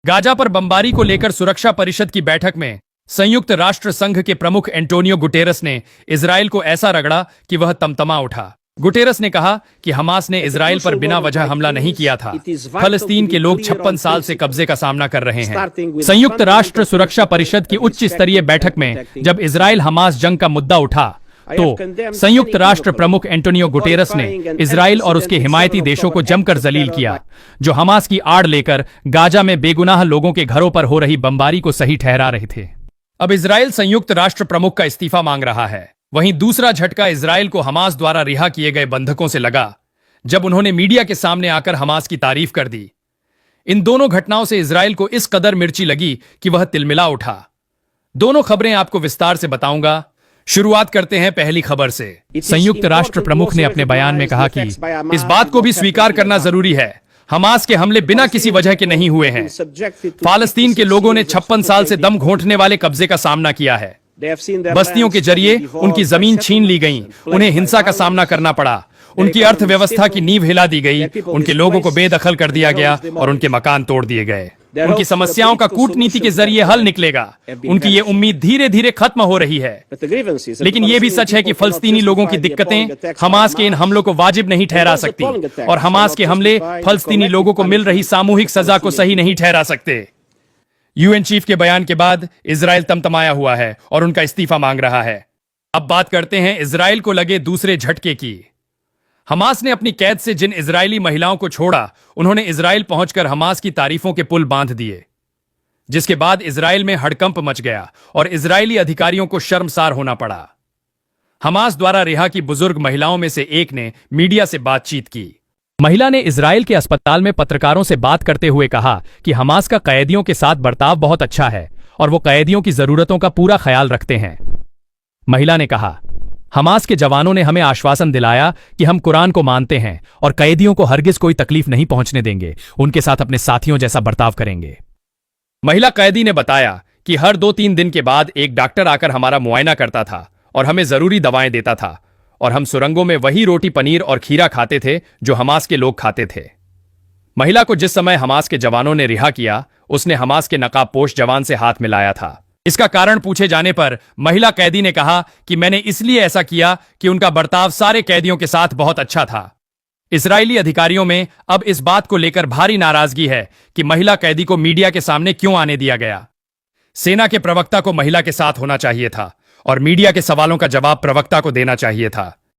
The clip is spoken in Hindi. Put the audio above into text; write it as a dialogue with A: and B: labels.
A: गाजा पर बमबारी को लेकर सुरक्षा परिषद की बैठक में संयुक्त राष्ट्र संघ के प्रमुख एंटोनियो गुटेरस ने इजरायल को ऐसा रगड़ा कि वह तमतमा उठा। गुटेरस ने कहा कि हमास ने इजरायल पर बिना वजह हमला नहीं किया था। फलस्तीन के लोग 56 साल से कब्जे का सामना कर रहे हैं। संयुक्त राष्ट्र सुरक्षा परिषद की उच्च स्तरीय बैठक में जब इजरायल हमास जंग का मुद्दा उठा तो संयुक्त राष्ट्र प्रमुख एंटोनियो गुटेरस ने इजरायल और उसके हिमायती देशों को जमकर जलील किया, जो हमास की आड़ लेकर गाजा में बेगुनाह लोगों के घरों पर हो रही बमबारी को सही ठहरा रहे थे। अब इजरायल संयुक्त राष्ट्र प्रमुख का इस्तीफा मांग रहा है। वहीं दूसरा झटका इजरायल को हमास द्वारा रिहा किए गए बंधकों से लगा, जब उन्होंने मीडिया के सामने आकर हमास की तारीफ कर दी। इन दोनों घटनाओं से इजरायल को इस कदर मिर्ची लगी कि वह तिलमिला उठा। दोनों खबरें आपको विस्तार से बताऊंगा। शुरुआत करते हैं पहली खबर से। संयुक्त राष्ट्र प्रमुख ने अपने बयान में कहा कि इस बात को भी स्वीकार करना जरूरी है, हमास के हमले बिना किसी वजह के नहीं हुए हैं। फालस्तीन के लोगों ने 56 साल से दम घोंटने वाले कब्जे का सामना किया है। बस्तियों के जरिए उनकी जमीन छीन ली गई, उन्हें हिंसा का सामना करना पड़ा, उनकी अर्थव्यवस्था की नींव हिला दी गई, उनके लोगों को बेदखल कर दिया गया और उनके मकान तोड़ दिए गए। उनकी समस्याओं का कूटनीति के जरिए हल निकलेगा। उनकी ये उम्मीद धीरे धीरे खत्म हो रही है। लेकिन ये भी सच है कि फलस्तीनी लोगों की दिक्कतें हमास के इन हमलों को वाजिब नहीं ठहरा सकती, और हमास के हमले फलस्तीनी लोगों को मिल रही सामूहिक सजा को सही नहीं ठहरा सकते। यूएन चीफ के बयान के बाद इजरायल तमतमाया हुआ है और उनका इस्तीफा मांग रहा है। अब बात करते हैं इजरायल को लगे दूसरे झटके की। हमास ने अपनी कैद से जिन इजरायली महिलाओं को छोड़ा, उन्होंने इजरायल पहुंचकर हमास की तारीफों के पुल बांध दिए, जिसके बाद इजरायल में हड़कंप मच गया और इजरायली अधिकारियों को शर्मसार होना पड़ा। हमास द्वारा रिहा की बुजुर्ग महिलाओं में से एक ने मीडिया से बातचीत की। महिला ने इजरायल के अस्पताल में पत्रकारों से बात करते हुए कहा कि हमास का कैदियों के साथ बर्ताव बहुत अच्छा है और वो कैदियों की जरूरतों का पूरा ख्याल रखते हैं। महिला ने कहा, हमास के जवानों ने हमें आश्वासन दिलाया कि हम कुरान को मानते हैं और कैदियों को हरगिज कोई तकलीफ नहीं पहुंचने देंगे, उनके साथ अपने साथियों जैसा बर्ताव करेंगे। महिला कैदी ने बताया कि हर 2-3 दिन के बाद एक डॉक्टर आकर हमारा मुआयना करता था और हमें जरूरी दवाएं देता था, और हम सुरंगों में वही रोटी, पनीर और खीरा खाते थे जो हमास के लोग खाते थे। महिला को जिस समय हमास के जवानों ने रिहा किया, उसने हमास के नकाबपोश जवान से हाथ मिलाया था। इसका कारण पूछे जाने पर महिला कैदी ने कहा कि मैंने इसलिए ऐसा किया कि उनका बर्ताव सारे कैदियों के साथ बहुत अच्छा था। इजरायली अधिकारियों में अब इस बात को लेकर भारी नाराजगी है कि महिला कैदी को मीडिया के सामने क्यों आने दिया गया। सेना के प्रवक्ता को महिला के साथ होना चाहिए था और मीडिया के सवालों का जवाब प्रवक्ता को देना चाहिए था।